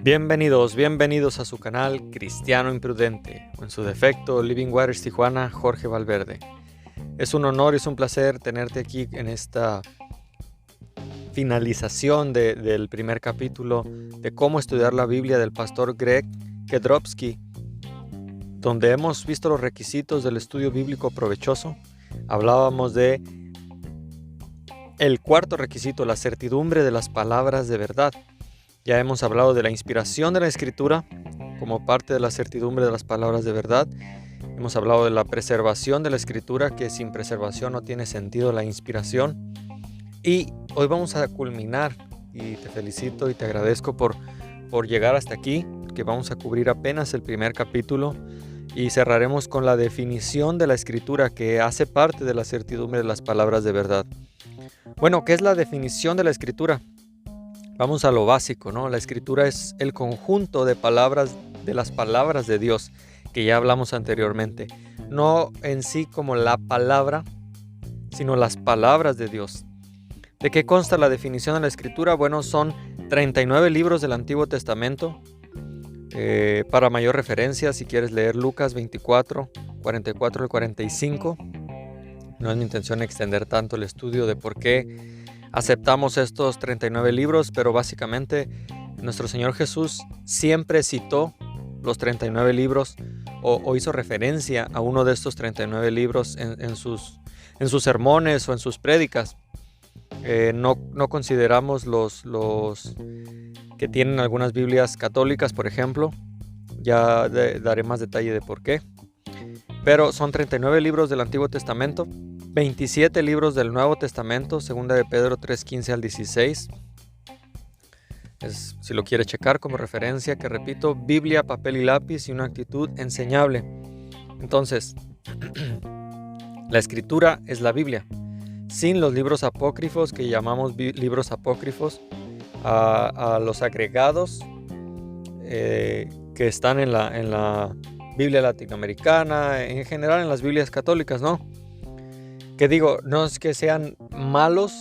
Bienvenidos a su canal Cristiano Imprudente, o en su defecto Living Waters Tijuana, Jorge Valverde. Es un honor y es un placer tenerte aquí en esta finalización del primer capítulo de cómo estudiar la Biblia del pastor Greg Kedrowski, donde hemos visto los requisitos del estudio bíblico provechoso. Hablábamos de el cuarto requisito, la certidumbre de las palabras de verdad. Ya hemos hablado de la inspiración de la Escritura como parte de la certidumbre de las palabras de verdad. Hemos hablado de la preservación de la Escritura, que sin preservación no tiene sentido la inspiración. Y hoy vamos a culminar, y te felicito y te agradezco por llegar hasta aquí, que vamos a cubrir apenas el primer capítulo y cerraremos con la definición de la Escritura, que hace parte de la certidumbre de las palabras de verdad. Bueno, ¿qué es la definición de la Escritura? Vamos a lo básico, ¿no? La Escritura es el conjunto de las palabras de Dios, que ya hablamos anteriormente. No en sí como la palabra, sino las palabras de Dios. ¿De qué consta la definición de la Escritura? Bueno, son 39 libros del Antiguo Testamento. Para mayor referencia, si quieres leer Lucas 24, 44 al 45. No es mi intención extender tanto el estudio de por qué aceptamos estos 39 libros, pero básicamente nuestro Señor Jesús siempre citó los 39 libros o hizo referencia a uno de estos 39 libros en sus sermones o en sus prédicas. No consideramos los que tienen algunas Biblias católicas, por ejemplo. Ya daré más detalle de por qué. Pero son 39 libros del Antiguo Testamento, 27 libros del Nuevo Testamento, 2 de Pedro 3:15 al 16. Si lo quieres checar como referencia, que repito, Biblia, papel y lápiz y una actitud enseñable. Entonces, la Escritura es la Biblia. Sin los libros apócrifos, que llamamos libros apócrifos, a los agregados que están en la Biblia latinoamericana, en general en las Biblias católicas, ¿no? Que digo, no es que sean malos,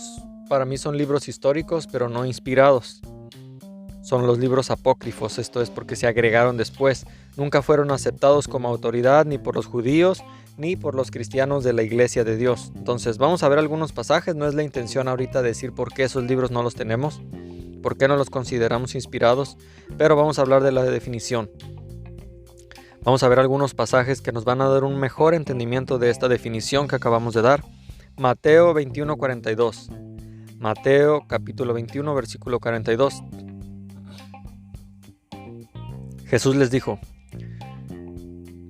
para mí son libros históricos, pero no inspirados. Son los libros apócrifos, esto es porque se agregaron después. Nunca fueron aceptados como autoridad ni por los judíos, ni por los cristianos de la Iglesia de Dios. Entonces, vamos a ver algunos pasajes. No es la intención ahorita decir por qué esos libros no los tenemos, por qué no los consideramos inspirados, pero vamos a hablar de la definición. Vamos a ver algunos pasajes que nos van a dar un mejor entendimiento de esta definición que acabamos de dar. Mateo 21:42. Mateo capítulo 21, versículo 42. Jesús les dijo: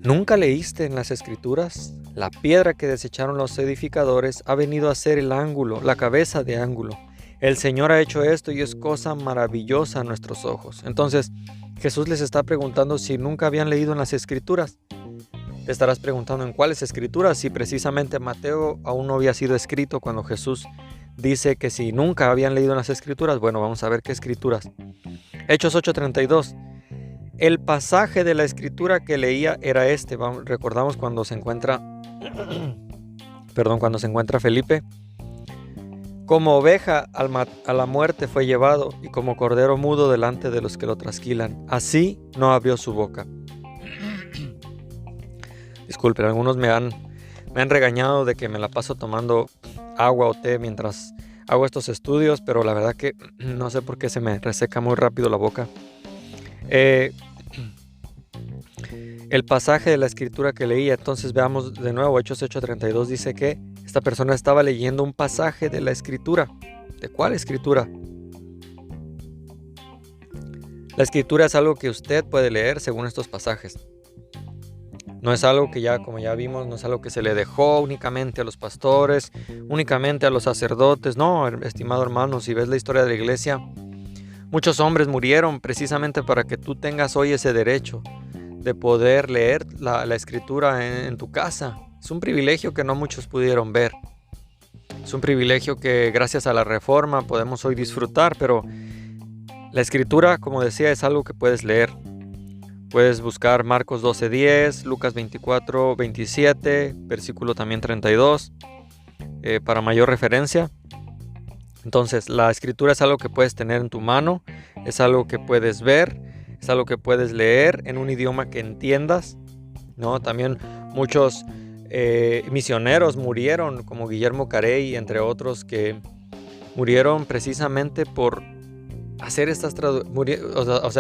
¿nunca leíste en las Escrituras? La piedra que desecharon los edificadores ha venido a ser el ángulo, la cabeza de ángulo. El Señor ha hecho esto y es cosa maravillosa a nuestros ojos. Entonces, Jesús les está preguntando si nunca habían leído en las Escrituras. Te estarás preguntando en cuáles Escrituras, si precisamente Mateo aún no había sido escrito cuando Jesús dice que si nunca habían leído en las Escrituras. Bueno, vamos a ver qué Escrituras. Hechos 8:32. El pasaje de la Escritura que leía era este. Recordamos cuando se encuentra Felipe. Como oveja a la muerte fue llevado, y como cordero mudo delante de los que lo trasquilan. Así no abrió su boca. Disculpen, algunos me han regañado de que me la paso tomando agua o té mientras hago estos estudios, pero la verdad que no sé por qué se me reseca muy rápido la boca. El pasaje de la Escritura que leía, entonces veamos de nuevo, Hechos 8:32 dice que esta persona estaba leyendo un pasaje de la Escritura. ¿De cuál Escritura? La Escritura es algo que usted puede leer según estos pasajes. No es algo que ya, como ya vimos, no es algo que se le dejó únicamente a los pastores, únicamente a los sacerdotes. No, estimado hermano, si ves la historia de la iglesia, muchos hombres murieron precisamente para que tú tengas hoy ese derecho de poder leer la Escritura en tu casa. Es un privilegio que no muchos pudieron ver. Es un privilegio que gracias a la Reforma podemos hoy disfrutar, pero la Escritura, como decía, es algo que puedes leer. Puedes buscar Marcos 12:10, Lucas 24:27, versículo también 32, para mayor referencia. Entonces, la Escritura es algo que puedes tener en tu mano, es algo que puedes ver, es algo que puedes leer en un idioma que entiendas, ¿no? También muchos misioneros murieron, como Guillermo Carey, entre otros, que murieron precisamente por hacer estas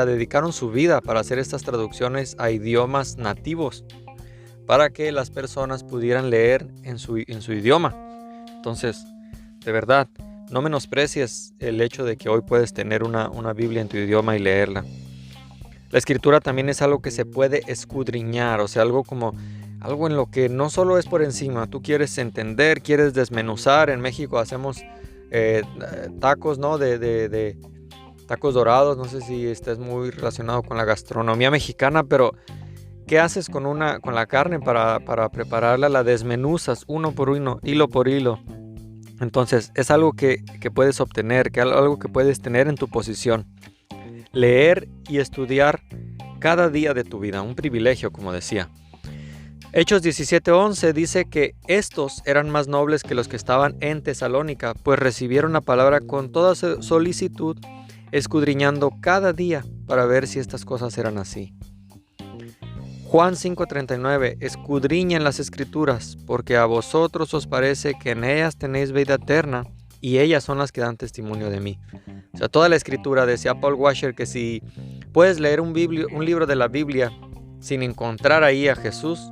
dedicaron su vida para hacer estas traducciones a idiomas nativos, para que las personas pudieran leer en su idioma. Entonces, de verdad, no menosprecies el hecho de que hoy puedes tener una Biblia en tu idioma y leerla. La escritura también es algo que se puede escudriñar, o sea, algo en lo que no solo es por encima, tú quieres entender, quieres desmenuzar. En México hacemos tacos, ¿no? De tacos dorados. No sé si estés muy relacionado con la gastronomía mexicana, pero ¿qué haces con la carne para prepararla? La desmenuzas uno por uno, hilo por hilo. Entonces es algo que puedes obtener, algo que puedes tener en tu posición. Leer y estudiar cada día de tu vida, un privilegio, como decía. Hechos 17:11 dice que estos eran más nobles que los que estaban en Tesalónica, pues recibieron la palabra con toda solicitud, escudriñando cada día para ver si estas cosas eran así. Juan 5:39, escudriñen las escrituras, porque a vosotros os parece que en ellas tenéis vida eterna, y ellas son las que dan testimonio de mí. O sea, toda la escritura, decía Paul Washer, que si puedes leer un libro de la Biblia sin encontrar ahí a Jesús,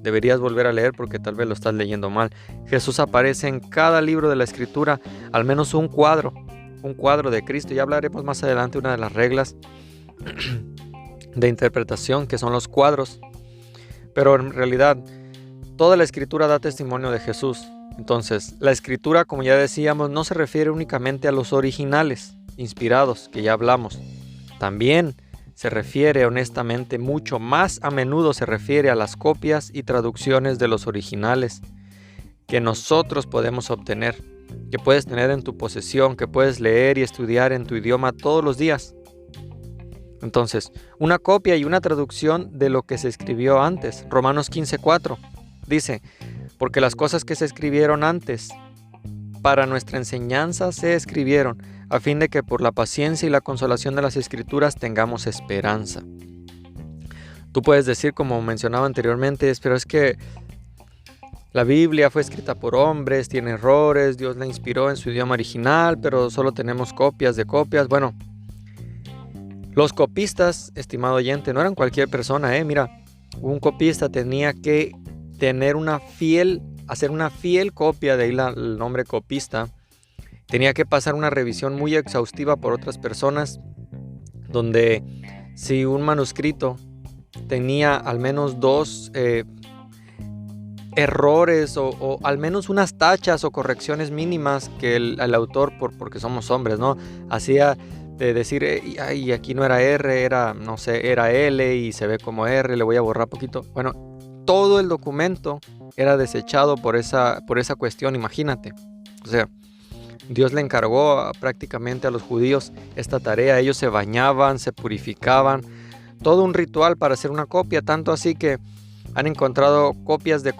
deberías volver a leer porque tal vez lo estás leyendo mal. Jesús aparece en cada libro de la escritura, al menos un cuadro de Cristo. Ya hablaremos más adelante una de las reglas de interpretación, que son los cuadros. Pero en realidad, toda la escritura da testimonio de Jesús. Entonces, la escritura, como ya decíamos, no se refiere únicamente a los originales, inspirados, que ya hablamos. También se refiere, honestamente, mucho más a menudo se refiere a las copias y traducciones de los originales que nosotros podemos obtener, que puedes tener en tu posesión, que puedes leer y estudiar en tu idioma todos los días. Entonces, una copia y una traducción de lo que se escribió antes. Romanos 15:4 dice, porque las cosas que se escribieron antes para nuestra enseñanza se escribieron, a fin de que por la paciencia y la consolación de las Escrituras tengamos esperanza. Tú puedes decir, como mencionaba anteriormente, pero es que la Biblia fue escrita por hombres, tiene errores, Dios la inspiró en su idioma original, pero solo tenemos copias de copias. Bueno, los copistas, estimado oyente, no eran cualquier persona, Mira, un copista tenía que hacer una fiel copia, de ahí el nombre copista. Tenía que pasar una revisión muy exhaustiva por otras personas, donde si un manuscrito tenía al menos dos errores o al menos unas tachas o correcciones mínimas que el autor, porque somos hombres, ¿no?, hacía de decir, y aquí no era R, era L y se ve como R, le voy a borrar poquito. Bueno, todo el documento era desechado por esa cuestión, imagínate. O sea, Dios le encargó prácticamente a los judíos esta tarea. Ellos se bañaban, se purificaban, todo un ritual para hacer una copia, tanto así que han encontrado copias de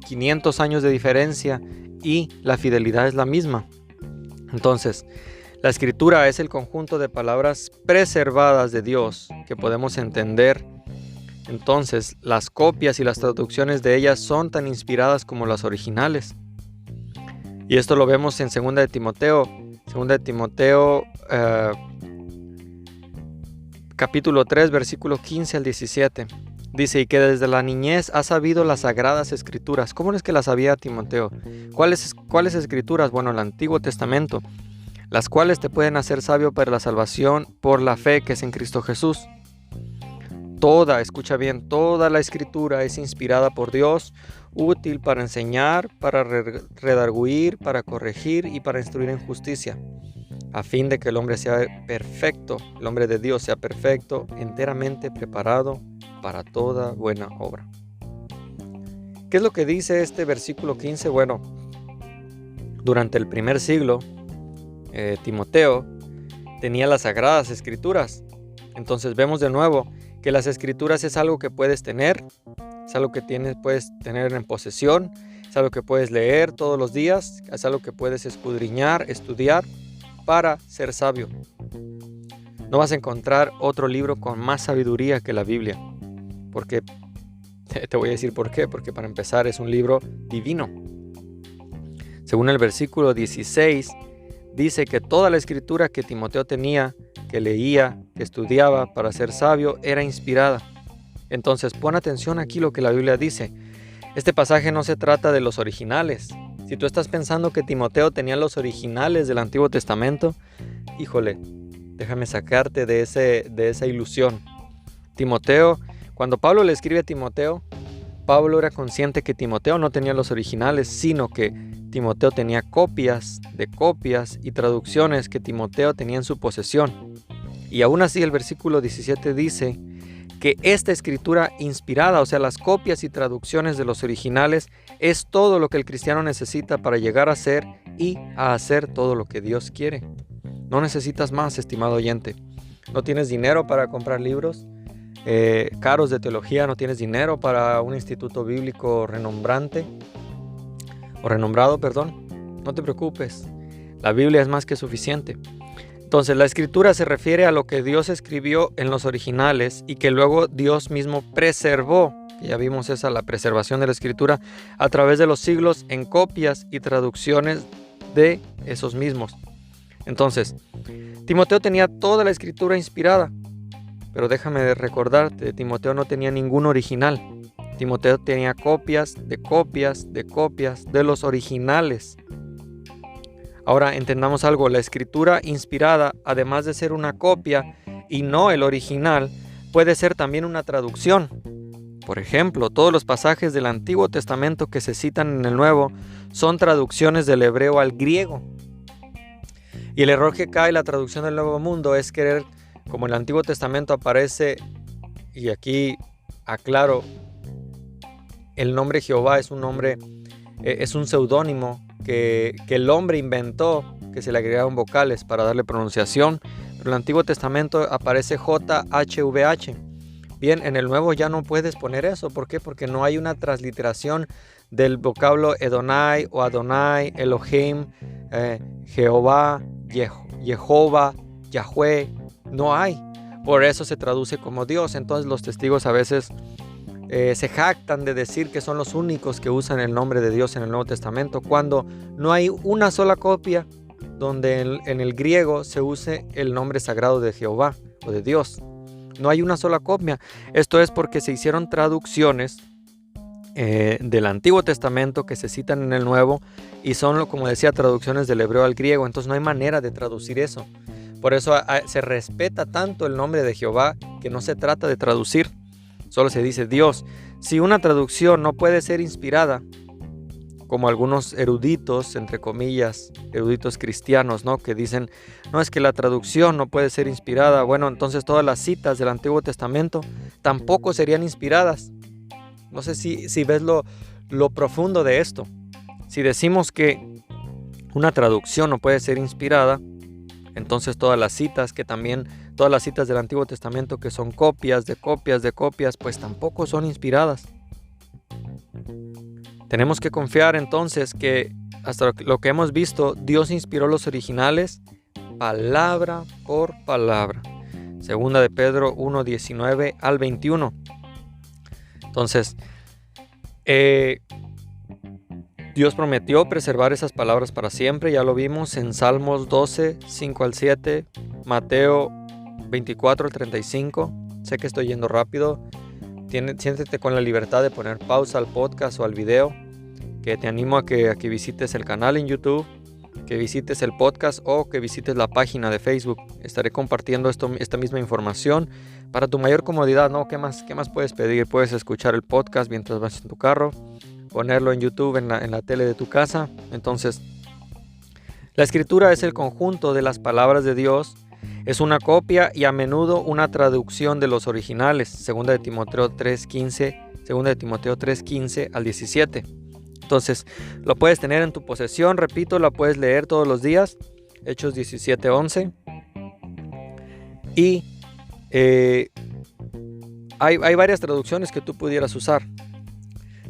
500 años de diferencia y la fidelidad es la misma. Entonces, la escritura es el conjunto de palabras preservadas de Dios que podemos entender. Entonces, las copias y las traducciones de ellas son tan inspiradas como las originales. Y esto lo vemos en 2 de Timoteo, capítulo 3, versículo 15 al 17. Dice, y que desde la niñez ha sabido las sagradas escrituras. ¿Cómo es que las sabía Timoteo? ¿Cuáles escrituras? Bueno, el Antiguo Testamento, las cuales te pueden hacer sabio para la salvación por la fe que es en Cristo Jesús. Escucha bien, toda la escritura es inspirada por Dios, útil para enseñar, para redarguir, para corregir y para instruir en justicia, a fin de que el hombre sea perfecto, el hombre de Dios sea perfecto, enteramente preparado para toda buena obra. ¿Qué es lo que dice este versículo 15? Bueno, durante el primer siglo, Timoteo tenía las sagradas escrituras. Entonces vemos de nuevo que las escrituras es algo que puedes tener, es algo que puedes tener en posesión, es algo que puedes leer todos los días, es algo que puedes escudriñar, estudiar para ser sabio. No vas a encontrar otro libro con más sabiduría que la Biblia. Porque, te voy a decir por qué. Porque para empezar es un libro divino. Según el versículo 16, dice que toda la escritura que Timoteo tenía, que leía, que estudiaba para ser sabio, era inspirada. Entonces pon atención aquí lo que la Biblia dice. Este pasaje no se trata de los originales. Si tú estás pensando que Timoteo tenía los originales del Antiguo Testamento, híjole, déjame sacarte de esa ilusión. Timoteo, cuando Pablo le escribe a Timoteo, Pablo era consciente que Timoteo no tenía los originales, sino que Timoteo tenía copias y traducciones que Timoteo tenía en su posesión. Y aún así el versículo 17 dice que esta escritura inspirada, o sea, las copias y traducciones de los originales, es todo lo que el cristiano necesita para llegar a ser y a hacer todo lo que Dios quiere. No necesitas más, estimado oyente. No tienes dinero para comprar libros caros de teología, no tienes dinero para un instituto bíblico renombrado, no te preocupes. La Biblia es más que suficiente. Entonces, la escritura se refiere a lo que Dios escribió en los originales y que luego Dios mismo preservó. Ya vimos la preservación de la escritura a través de los siglos en copias y traducciones de esos mismos. Entonces, Timoteo tenía toda la escritura inspirada, pero déjame recordarte, Timoteo no tenía ningún original. Timoteo tenía copias de los originales. Ahora entendamos algo, la escritura inspirada, además de ser una copia y no el original, puede ser también una traducción. Por ejemplo, todos los pasajes del Antiguo Testamento que se citan en el Nuevo son traducciones del hebreo al griego. Y el error que cae en la traducción del Nuevo Mundo es querer, como el Antiguo Testamento aparece, y aquí aclaro, el nombre Jehová es un seudónimo que el hombre inventó, que se le agregaron vocales para darle pronunciación, pero en el Antiguo Testamento aparece JHVH. Bien, en el Nuevo ya no puedes poner eso. ¿Por qué? Porque no hay una transliteración del vocablo Edonai o Adonai, Elohim, Jehová, Jehová, Yahweh. No hay. Por eso se traduce como Dios. Entonces los testigos a veces se jactan de decir que son los únicos que usan el nombre de Dios en el Nuevo Testamento, cuando no hay una sola copia donde en el griego se use el nombre sagrado de Jehová o de Dios. No hay una sola copia. Esto es porque se hicieron traducciones del Antiguo Testamento que se citan en el Nuevo y son, como decía, traducciones del hebreo al griego. Entonces no hay manera de traducir eso. Por eso se respeta tanto el nombre de Jehová que no se trata de traducir. Solo se dice Dios. Si una traducción no puede ser inspirada, como algunos eruditos, entre comillas, eruditos cristianos, ¿no? Que dicen, no, es que la traducción no puede ser inspirada. Bueno, entonces todas las citas del Antiguo Testamento tampoco serían inspiradas. No sé si ves lo profundo de esto. Si decimos que una traducción no puede ser inspirada, entonces todas las citas del Antiguo Testamento que son copias, pues tampoco son inspiradas. Tenemos que confiar entonces que hasta lo que hemos visto, Dios inspiró los originales palabra por palabra. Segunda de Pedro 1, 19 al 21. Entonces, Dios prometió preservar esas palabras para siempre. Ya lo vimos en Salmos 12, 5 al 7, Mateo 24 al 35. Sé que estoy yendo rápido. Siéntete con la libertad de poner pausa al podcast o al video, que te animo a que visites el canal en YouTube, que visites el podcast o que visites la página de Facebook. Estaré compartiendo esta misma información para tu mayor comodidad, ¿no? ¿Qué más puedes pedir? Puedes escuchar el podcast mientras vas en tu carro, ponerlo en YouTube en la tele de tu casa. Entonces, la escritura es el conjunto de las palabras de Dios. Es una copia y a menudo una traducción de los originales. Segunda de Timoteo 3:15 al 17. Entonces, lo puedes tener en tu posesión, repito, la puedes leer todos los días. Hechos 17:11. Y hay varias traducciones que tú pudieras usar.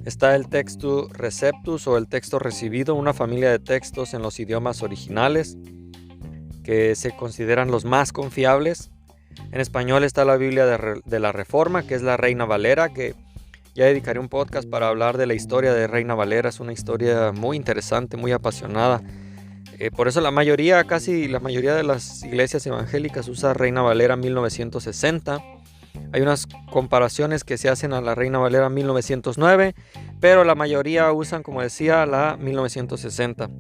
Está el Textus Receptus o el texto recibido, una familia de textos en los idiomas originales que se consideran los más confiables. En español está la Biblia de la Reforma, que es la Reina Valera, que ya dedicaré un podcast para hablar de la historia de Reina Valera. Es una historia muy interesante, muy apasionada. Por eso casi la mayoría de las iglesias evangélicas usa Reina Valera 1960. Hay unas comparaciones que se hacen a la Reina Valera 1909, pero la mayoría usan, como decía, la 1960.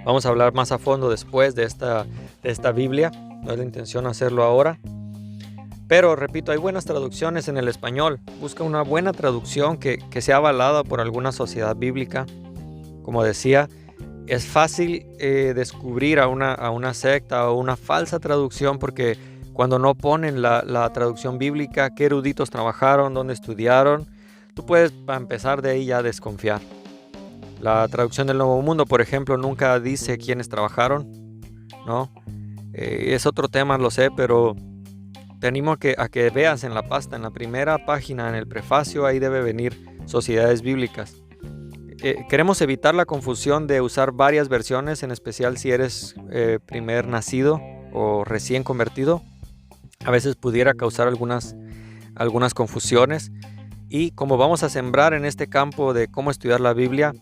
Vamos a hablar más a fondo después de esta Biblia. No es la intención hacerlo ahora. Pero, repito, hay buenas traducciones en el español. Busca una buena traducción que sea avalada por alguna sociedad bíblica. Como decía, es fácil descubrir a una secta o una falsa traducción porque cuando no ponen la traducción bíblica, qué eruditos trabajaron, dónde estudiaron, tú puedes, para empezar de ahí, ya desconfiar. La traducción del Nuevo Mundo, por ejemplo, nunca dice quiénes trabajaron, ¿no? Es otro tema, lo sé, pero te animo a que veas en la pasta, en la primera página, en el prefacio, ahí debe venir sociedades bíblicas. Queremos evitar la confusión de usar varias versiones, en especial si eres primer nacido o recién convertido. A veces pudiera causar algunas confusiones. Y como vamos a sembrar en este campo de cómo estudiar la Biblia,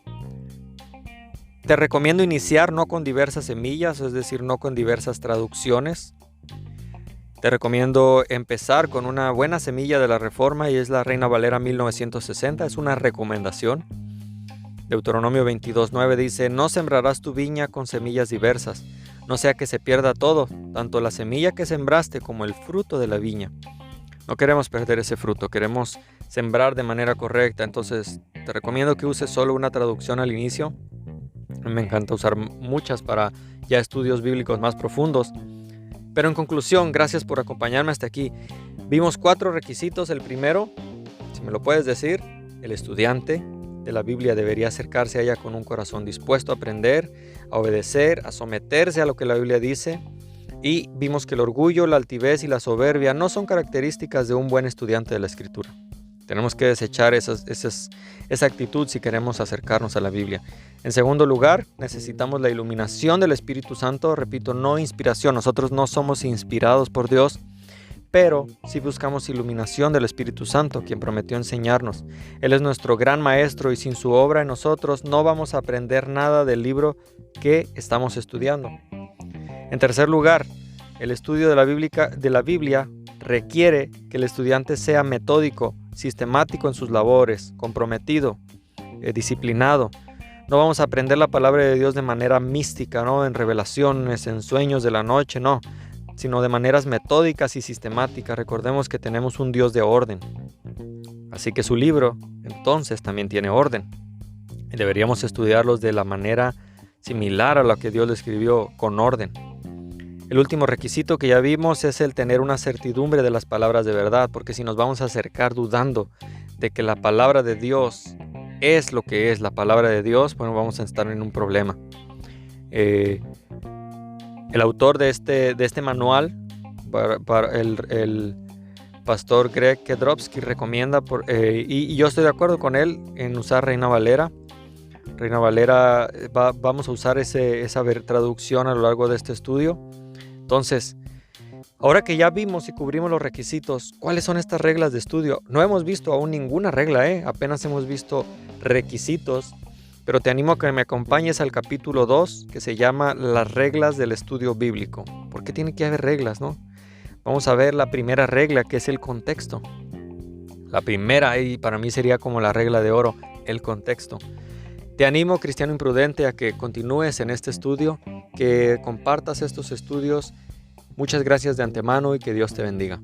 te recomiendo iniciar no con diversas semillas, es decir, no con diversas traducciones. Te recomiendo empezar con una buena semilla de la Reforma y es la Reina Valera 1960, es una recomendación. Deuteronomio 22:9 dice: no sembrarás tu viña con semillas diversas, no sea que se pierda todo, tanto la semilla que sembraste como el fruto de la viña. No queremos perder ese fruto, queremos sembrar de manera correcta. Entonces te recomiendo que uses solo una traducción al inicio. Me encanta usar muchas para ya estudios bíblicos más profundos. Pero en conclusión, gracias por acompañarme hasta aquí. Vimos 4 requisitos. El primero, si me lo puedes decir, el estudiante de la Biblia debería acercarse a ella con un corazón dispuesto a aprender, a obedecer, a someterse a lo que la Biblia dice. Y vimos que el orgullo, la altivez y la soberbia no son características de un buen estudiante de la Escritura. Tenemos que desechar esa actitud si queremos acercarnos a la Biblia. En segundo lugar, necesitamos la iluminación del Espíritu Santo. Repito, no inspiración. Nosotros no somos inspirados por Dios, pero sí buscamos iluminación del Espíritu Santo, quien prometió enseñarnos. Él es nuestro gran maestro y sin su obra en nosotros no vamos a aprender nada del libro que estamos estudiando. En tercer lugar, el estudio de la Biblia requiere que el estudiante sea metódico, sistemático en sus labores, comprometido, disciplinado. No vamos a aprender la palabra de Dios de manera mística, ¿no? En revelaciones, en sueños de la noche, no, sino de maneras metódicas y sistemáticas. Recordemos que tenemos un Dios de orden. Así que su libro, entonces, también tiene orden. Y deberíamos estudiarlos de la manera similar a la que Dios lo escribió, con orden. El último requisito que ya vimos es el tener una certidumbre de las palabras de verdad, porque si nos vamos a acercar dudando de que la palabra de Dios es lo que es la palabra de Dios, bueno, vamos a estar en un problema. El autor de este manual, el pastor Greg Kedrowski, recomienda, y yo estoy de acuerdo con él en usar Reina Valera. Reina Valera, vamos a usar esa traducción a lo largo de este estudio. Entonces, ahora que ya vimos y cubrimos los requisitos, ¿cuáles son estas reglas de estudio? No hemos visto aún ninguna regla, apenas hemos visto requisitos, pero te animo a que me acompañes al capítulo 2, que se llama Las reglas del estudio bíblico. ¿Por qué tiene que haber reglas, no? Vamos a ver la primera regla, que es el contexto. La primera, y para mí sería como la regla de oro, el contexto. Te animo, cristiano imprudente, a que continúes en este estudio, que compartas estos estudios. Muchas gracias de antemano y que Dios te bendiga.